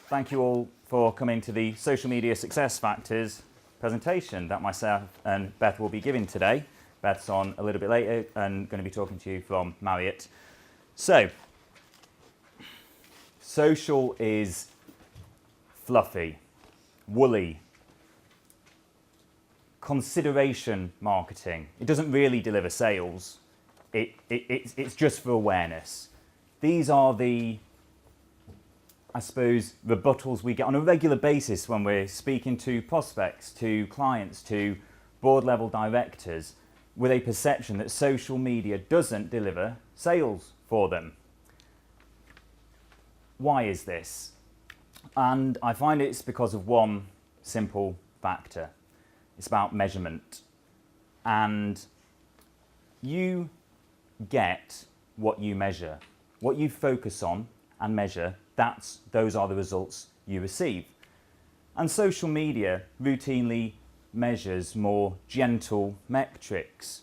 Thank you all for coming to the Social Media Success Factors presentation that myself and Beth will be giving today. Beth's on a little bit later and going to be talking to you from Marriott. So, social is fluffy, woolly, consideration marketing. It doesn't really deliver sales. It's just for awareness. These are the, I suppose, rebuttals we get on a regular basis when we're speaking to prospects, to clients, to board level directors with a perception that social media doesn't deliver sales for them. Why is this? And I find it's because of one simple factor. It's about measurement. And you get what you measure. What you focus on and measure, those are the results you receive. And social media routinely measures more gentle metrics: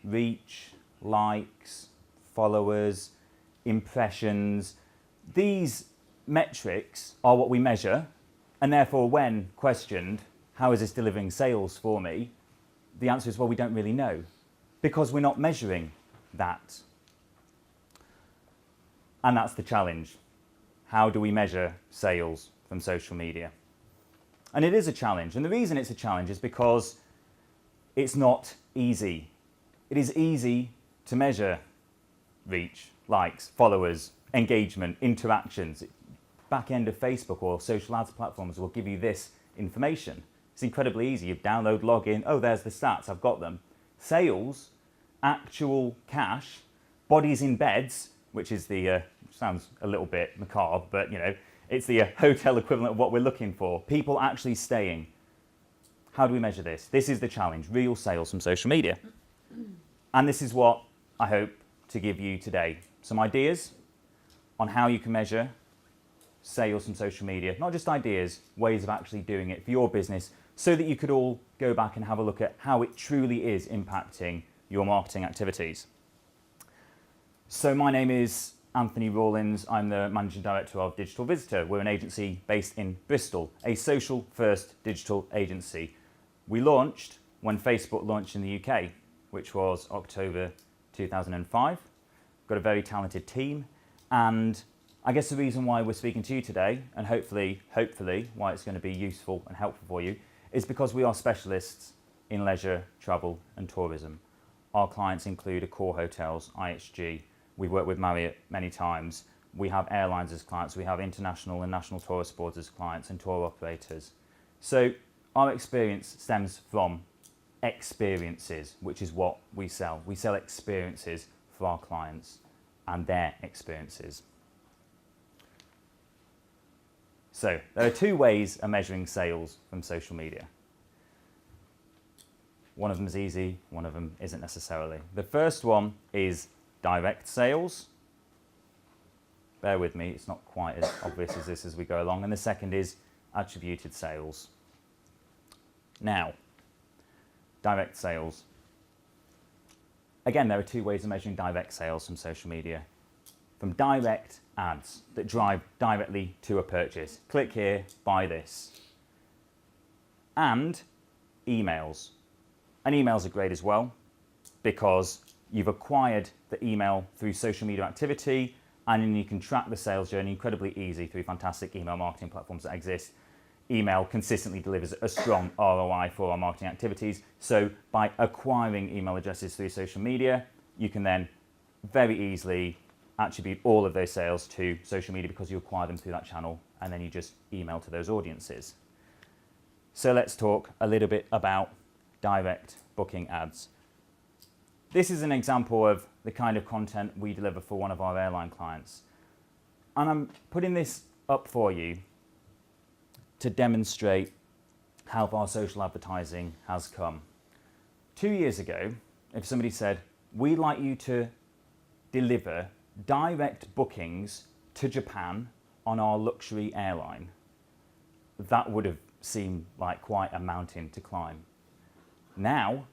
reach, likes, followers, impressions. These metrics are what we measure, and therefore when questioned, how is this delivering sales for me? The answer is, well, we don't really know, because we're not measuring that. And that's the challenge. How do we measure sales from social media? And it is a challenge. And the reason it's a challenge is because it's not easy. It is easy to measure reach, likes, followers, engagement, interactions. Back end of Facebook or social ads platforms will give you this information. It's incredibly easy. You download, log in, oh, there's the stats, I've got them. Sales, actual cash, bodies in beds, which is the, sounds a little bit macabre, but you know, it's the hotel equivalent of what we're looking for. People actually staying. How do we measure this? This is the challenge, real sales from social media. And this is what I hope to give you today. Some ideas on how you can measure sales from social media. Not just ideas, ways of actually doing it for your business, so that you could all go back and have a look at how it truly is impacting your marketing activities. So my name is Anthony Rawlins. I'm the Managing Director of Digital Visitor. We're an agency based in Bristol, a social-first digital agency. We launched when Facebook launched in the UK, which was October 2005. Got a very talented team, and I guess the reason why we're speaking to you today, and hopefully why it's going to be useful and helpful for you, is because we are specialists in leisure, travel and tourism. Our clients include Accor Hotels, IHG. We've worked with Marriott many times. We have airlines as clients. We have international and national tourist boards as clients and tour operators. So our experience stems from experiences, which is what we sell. We sell experiences for our clients and their experiences. So there are two ways of measuring sales from social media. One of them is easy, one of them isn't necessarily. The first one is direct sales. Bear with me, it's not quite as obvious as this as we go along. And the second is attributed sales. Now, direct sales. Again, there are two ways of measuring direct sales from social media. From direct ads that drive directly to a purchase. Click here, buy this. And emails. And emails are great as well, because you've acquired the email through social media activity, and then you can track the sales journey incredibly easy through fantastic email marketing platforms that exist. Email consistently delivers a strong ROI for our marketing activities. So by acquiring email addresses through social media, you can then very easily attribute all of those sales to social media because you acquire them through that channel, and then you just email to those audiences. So let's talk a little bit about direct booking ads. This is an example of the kind of content we deliver for one of our airline clients. And I'm putting this up for you to demonstrate how far social advertising has come. 2 years ago, if somebody said, we'd like you to deliver direct bookings to Japan on our luxury airline, that would have seemed like quite a mountain to climb. Now,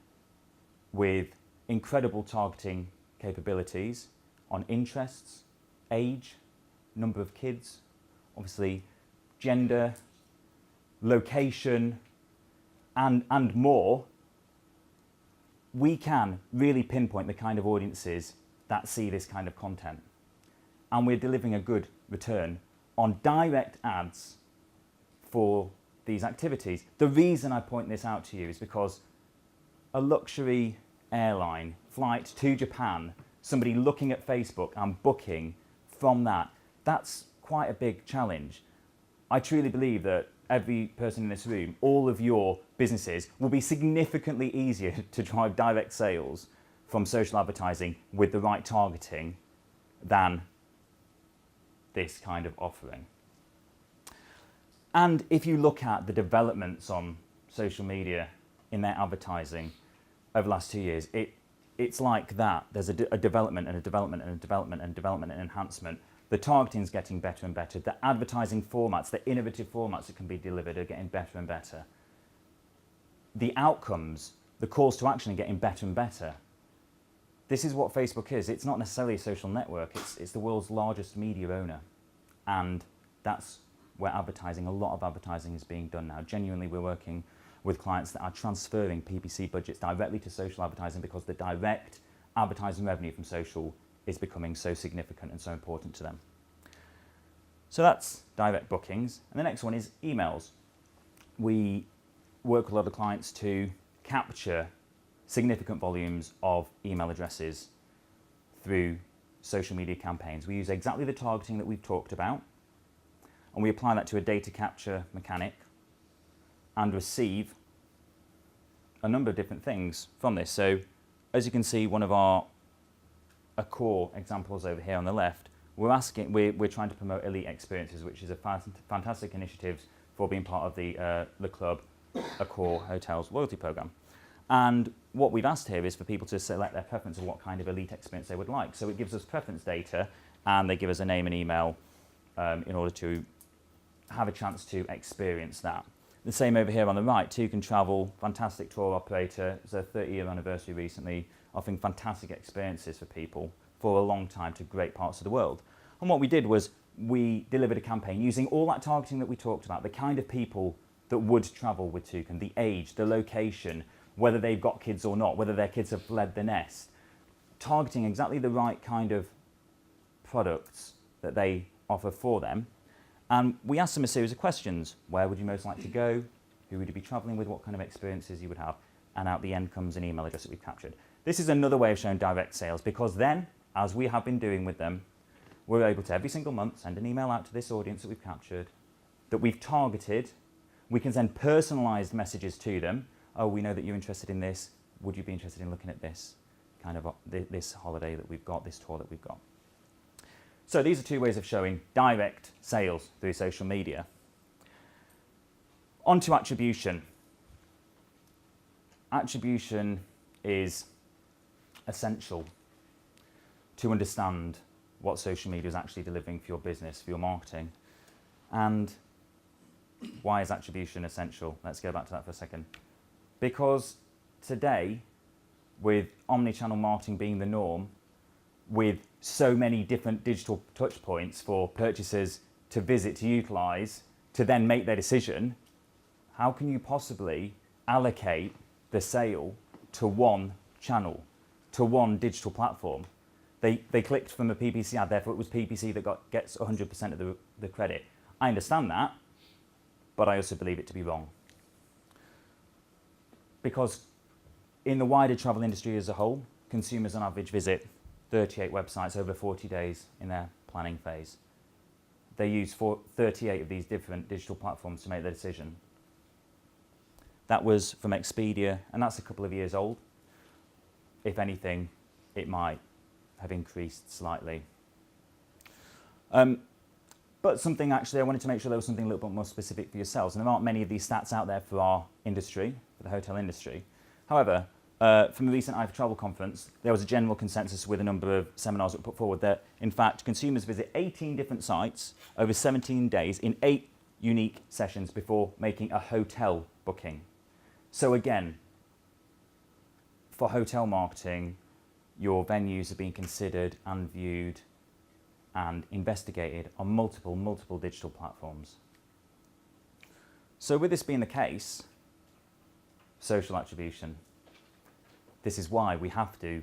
with incredible targeting capabilities on interests, age, number of kids, obviously gender, location, and more, we can really pinpoint the kind of audiences that see this kind of content. And we're delivering a good return on direct ads for these activities. The reason I point this out to you is because a luxury airline flight to Japan, somebody looking at Facebook and booking from that, that's quite a big challenge. I truly believe that every person in this room, all of your businesses, will be significantly easier to drive direct sales from social advertising with the right targeting than this kind of offering. And if you look at the developments on social media in their advertising over the last 2 years, it's like that. There's a development and a development and a development and development and enhancement. The targeting is getting better and better. The advertising formats, the innovative formats that can be delivered are getting better and better. The outcomes, the calls to action are getting better and better. This is what Facebook is. It's not necessarily a social network. It's the world's largest media owner. And that's where advertising, a lot of advertising is being done now. Genuinely, we're working with clients that are transferring PPC budgets directly to social advertising because the direct advertising revenue from social is becoming so significant and so important to them. So that's direct bookings. And the next one is emails. We work with a lot of clients to capture significant volumes of email addresses through social media campaigns. We use exactly the targeting that we've talked about, and we apply that to a data capture mechanic and receive a number of different things from this. So as you can see, one of our core examples over here on the left, we're trying to promote elite experiences, which is a fantastic initiative for being part of the club, Accor Hotels loyalty program. And what we've asked here is for people to select their preference of what kind of elite experience they would like. So it gives us preference data, and they give us a name and email in order to have a chance to experience that. The same over here on the right, Two Can Travel, fantastic tour operator. It's their 30-year anniversary recently, offering fantastic experiences for people for a long time to great parts of the world. And what we did was we delivered a campaign using all that targeting that we talked about, the kind of people that would travel with Toucan, the age, the location, whether they've got kids or not, whether their kids have fled the nest, targeting exactly the right kind of products that they offer for them. And we asked them a series of questions. Where would you most like to go? Who would you be traveling with? What kind of experiences you would have? And out the end comes an email address that we've captured. This is another way of showing direct sales, because then, as we have been doing with them, we're able to every single month send an email out to this audience that we've captured, that we've targeted. We can send personalized messages to them. Oh, we know that you're interested in this. Would you be interested in looking at this kind of this holiday that we've got, this tour that we've got? So these are two ways of showing direct sales through social media. On to attribution. Attribution is essential to understand what social media is actually delivering for your business, for your marketing. And why is attribution essential? Let's go back to that for a second. Because today, with omni-channel marketing being the norm, with so many different digital touch points for purchasers to visit, to utilize, to then make their decision, how can you possibly allocate the sale to one channel, to one digital platform? They clicked from a PPC ad, therefore it was PPC that gets 100% of the credit. I understand that, but I also believe it to be wrong. Because in the wider travel industry as a whole, consumers on average visit 38 websites over 40 days in their planning phase. They use 38 of these different digital platforms to make their decision. That was from Expedia, and that's a couple of years old. If anything, it might have increased slightly. But something actually, I wanted to make sure there was something a little bit more specific for yourselves. And there aren't many of these stats out there for our industry, for the hotel industry. However, from the recent iForTravel conference, there was a general consensus with a number of seminars that were put forward that, in fact, consumers visit 18 different sites over 17 days in 8 unique sessions before making a hotel booking. So again, for hotel marketing, your venues are being considered and viewed and investigated on multiple digital platforms. So with this being the case, social attribution, this is why we have to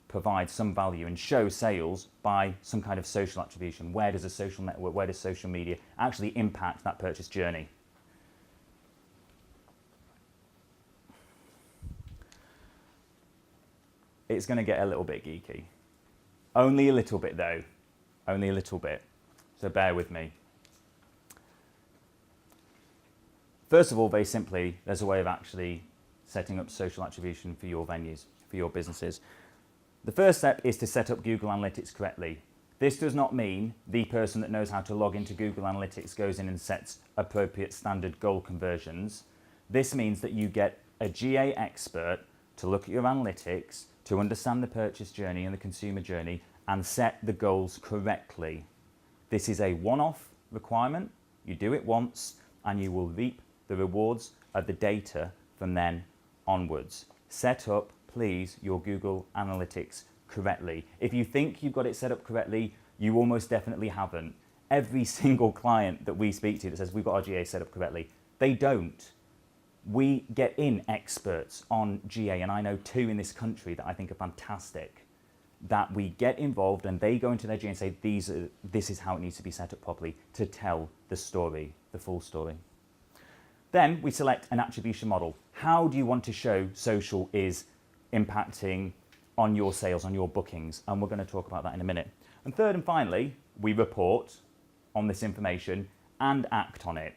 provide some value and show sales by some kind of social attribution. Where does a social network, where does social media actually impact that purchase journey? It's going to get a little bit geeky. Only a little bit though, only a little bit. So bear with me. First of all, very simply, there's a way of actually setting up social attribution for your venues, for your businesses. The first step is to set up Google Analytics correctly. This does not mean the person that knows how to log into Google Analytics goes in and sets appropriate standard goal conversions. This means that you get a GA expert to look at your analytics, to understand the purchase journey and the consumer journey, and set the goals correctly. This is a one-off requirement. You do it once and you will reap the rewards of the data from then onwards. Set up, please, your Google Analytics correctly. If you think you've got it set up correctly, you almost definitely haven't. Every single client that we speak to that says we've got our GA set up correctly, they don't. We get in experts on GA, and I know 2 in this country that I think are fantastic, that we get involved and they go into their GA and say, this is how it needs to be set up properly to tell the story, the full story. Then we select an attribution model. How do you want to show social is impacting on your sales, on your bookings? And we're going to talk about that in a minute. And third and finally, we report on this information and act on it.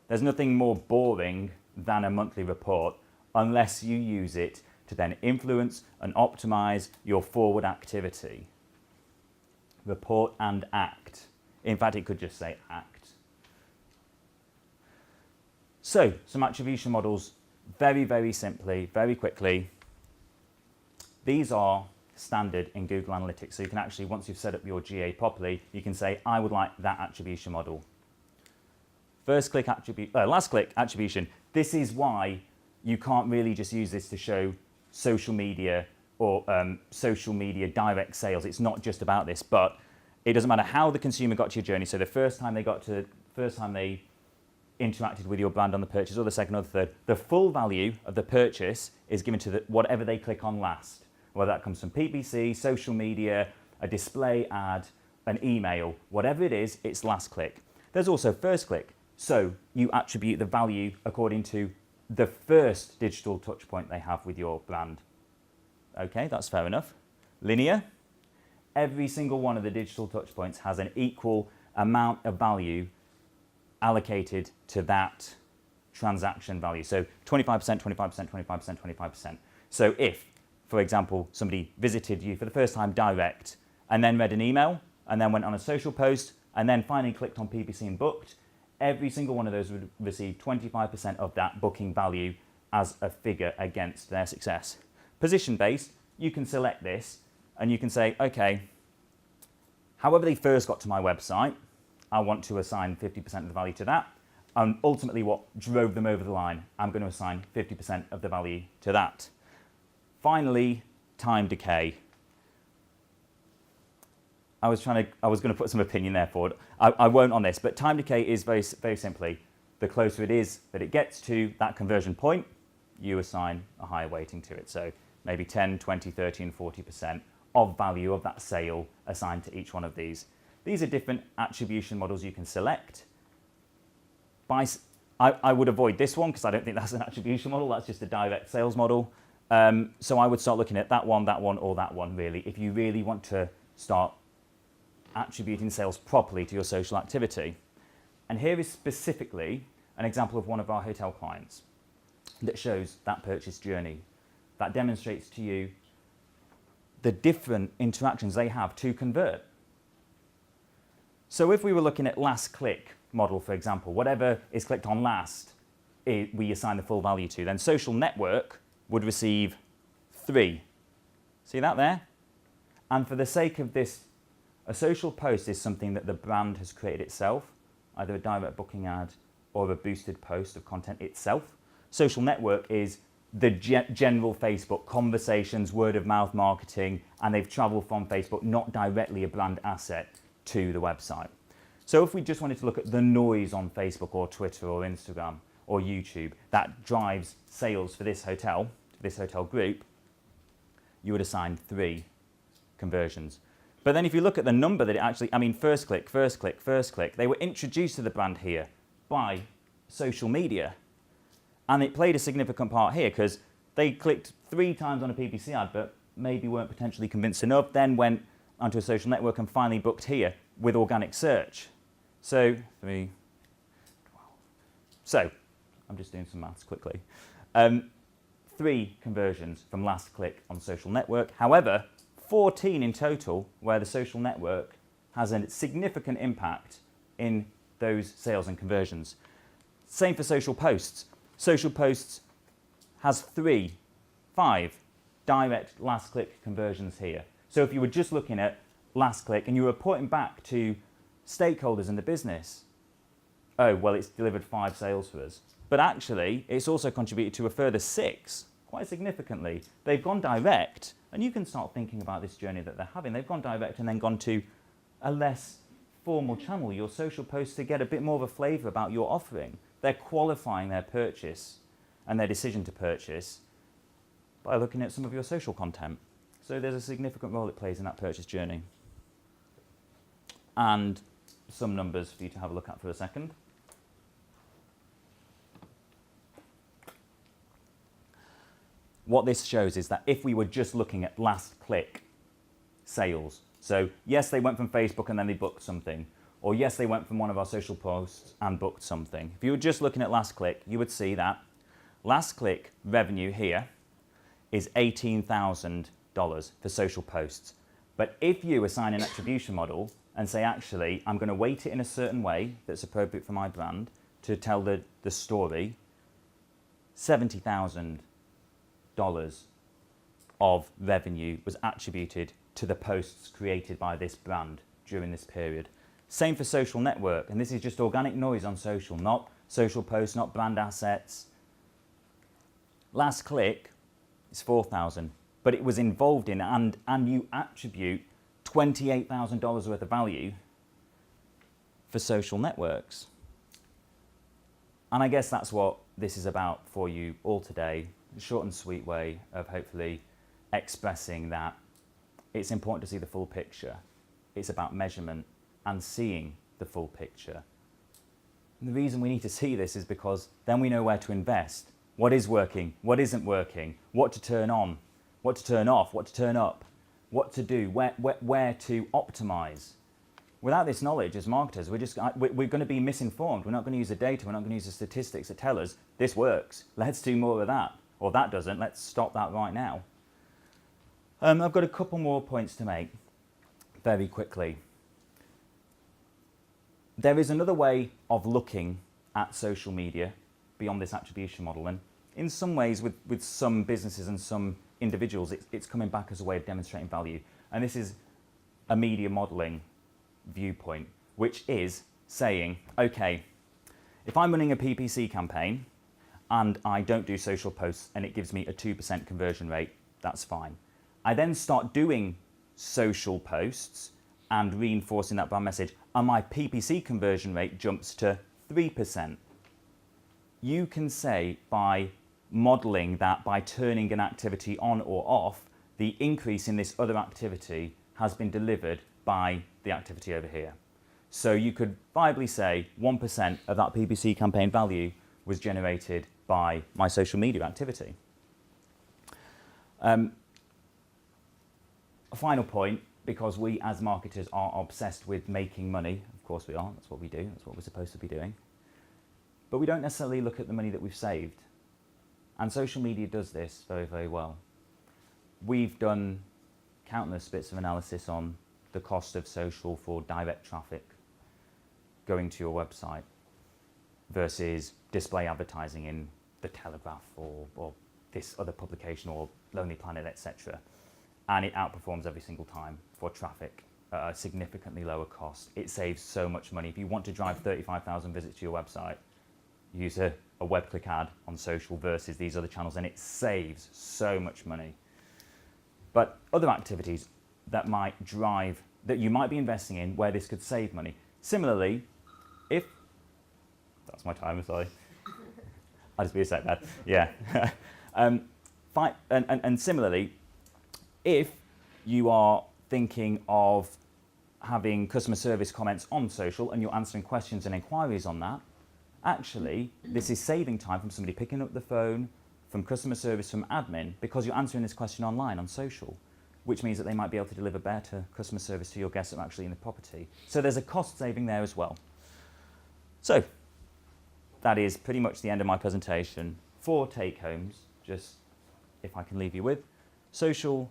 There's nothing more boring than a monthly report unless you use it to then influence and optimize your forward activity. Report and act. In fact, it could just say act. So, some attribution models, very, very simply, very quickly. These are standard in Google Analytics. So you can actually, once you've set up your GA properly, you can say, I would like that attribution model. Last click attribution. This is why you can't really just use this to show social media or social media direct sales. It's not just about this, but it doesn't matter how the consumer got to your journey. So the first time they interacted with your brand on the purchase, or the second or the third, the full value of the purchase is given to whatever they click on last, whether that comes from PPC, social media, a display ad, an email, whatever it is, it's last click. There's also first click. So you attribute the value according to the first digital touch point they have with your brand. Okay, that's fair enough. Linear. Every single one of the digital touch points has an equal amount of value allocated to that transaction value. So 25%, 25%, 25%, 25%. So if, for example, somebody visited you for the first time direct and then read an email and then went on a social post and then finally clicked on PPC and booked, every single one of those would receive 25% of that booking value as a figure against their success. Position-based, you can select this and you can say, okay, however they first got to my website, I want to assign 50% of the value to that. And ultimately what drove them over the line, I'm going to assign 50% of the value to that. Finally, time decay. I was going to put some opinion there forward. I won't on this, but time decay is very, very simply, the closer it is that it gets to that conversion point, you assign a higher weighting to it. So maybe 10, 20, 30, and 40% of value of that sale assigned to each one of these. These are different attribution models you can select. I would avoid this one because I don't think that's an attribution model. That's just a direct sales model. So I would start looking at that one, or that one, really, if you really want to start attributing sales properly to your social activity. And here is specifically an example of one of our hotel clients that shows that purchase journey, that demonstrates to you the different interactions they have to convert. So if we were looking at last click model, for example, whatever is clicked on last, we assign the full value to, then social network would receive 3. See that there? And for the sake of this, a social post is something that the brand has created itself, either a direct booking ad or a boosted post of content itself. Social network is the general Facebook conversations, word of mouth marketing, and they've traveled from Facebook, not directly a brand asset to the website. So if we just wanted to look at the noise on Facebook or Twitter or Instagram, or YouTube that drives sales for this hotel group, you would assign 3 conversions. But then if you look at the number that it actually, I mean, first click, they were introduced to the brand here by social media. And it played a significant part here because they clicked 3 times on a PPC ad, but maybe weren't potentially convinced enough, then went onto a social network and finally booked here with organic search. So, 3, 12. So, I'm just doing some maths quickly. 3 conversions from last click on social network. However, 14 in total where the social network has a significant impact in those sales and conversions. Same for social posts. Social posts has 5 direct last click conversions here. So if you were just looking at last click and you were reporting back to stakeholders in the business, oh, well, it's delivered 5 sales for us. But actually, it's also contributed to a further 6, quite significantly. They've gone direct, and you can start thinking about this journey that they're having. They've gone direct and then gone to a less formal channel, your social posts, to get a bit more of a flavour about your offering. They're qualifying their purchase and their decision to purchase by looking at some of your social content. So there's a significant role it plays in that purchase journey. And some numbers for you to have a look at for a second. What this shows is that if we were just looking at last click sales, so yes, they went from Facebook and then they booked something, or yes, they went from one of our social posts and booked something. If you were just looking at last click, you would see that last click revenue here is $18,000 for social posts. But if you assign an attribution model and say, actually, I'm going to weight it in a certain way that's appropriate for my brand to tell the story, $70,000 of revenue was attributed to the posts created by this brand during this period. Same for social network, and this is just organic noise on social, not social posts, not brand assets. Last click is 4,000, but it was involved in, and you attribute $28,000 worth of value for social networks. And I guess that's what this is about for you all today. A short and sweet way of hopefully expressing that it's important to see the full picture. It's about measurement and seeing the full picture. And the reason we need to see this is because then we know where to invest. What is working, what isn't working, what to turn on, what to turn off, what to turn up, what to do, where to optimize. Without this knowledge as marketers, we're going to be misinformed. We're not going to use the data, we're not going to use the statistics that tell us this works, let's do more of that. Or that doesn't, let's stop that right now. I've got a couple more points to make very quickly. There is another way of looking at social media beyond this attribution model, and in some ways with some businesses and some individuals it's coming back as a way of demonstrating value, and this is a media modeling viewpoint, which is saying, okay, if I'm running a PPC campaign and I don't do social posts and it gives me a 2% conversion rate, that's fine. I then start doing social posts and reinforcing that brand message, and my PPC conversion rate jumps to 3%. You can say by modeling that, by turning an activity on or off, the increase in this other activity has been delivered by the activity over here. So you could viably say 1% of that PPC campaign value was generated by my social media activity. A final point, because we as marketers are obsessed with making money, of course we are, that's what we do, that's what we're supposed to be doing, but we don't necessarily look at the money that we've saved. And social media does this very, very well. We've done countless bits of analysis on the cost of social for direct traffic going to your website versus display advertising in the Telegraph or this other publication or Lonely Planet, etc. And it outperforms every single time for traffic at a significantly lower cost. It saves so much money. If you want to drive 35,000 visits to your website, use a web click ad on social versus these other channels, and it saves so much money. But other activities that might drive, that you might be investing in where this could save money. Similarly, if, that's my timer, sorry. I'll just be a sec, Dad. Yeah. And similarly, if you are thinking of having customer service comments on social and you're answering questions and inquiries on that, actually, this is saving time from somebody picking up the phone, from customer service, from admin, because you're answering this question online on social, which means that they might be able to deliver better customer service to your guests that are actually in the property. So there's a cost saving there as well. So that is pretty much the end of my presentation. 4 take-homes, just if I can leave you with. Social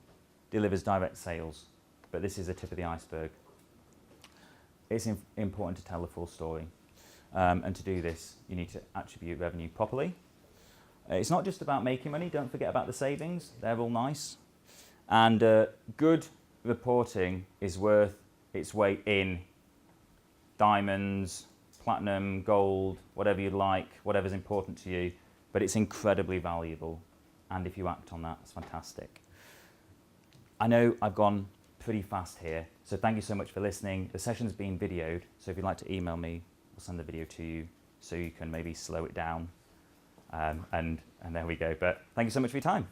delivers direct sales, but this is the tip of the iceberg. It's important to tell the full story. And to do this, you need to attribute revenue properly. It's not just about making money. Don't forget about the savings. They're all nice. And good reporting is worth its weight in diamonds, platinum, gold, whatever you'd like, whatever's important to you. But it's incredibly valuable. And if you act on that, it's fantastic. I know I've gone pretty fast here, so thank you so much for listening. The session's been videoed, so if you'd like to email me, I'll send the video to you so you can maybe slow it down. And there we go. But thank you so much for your time.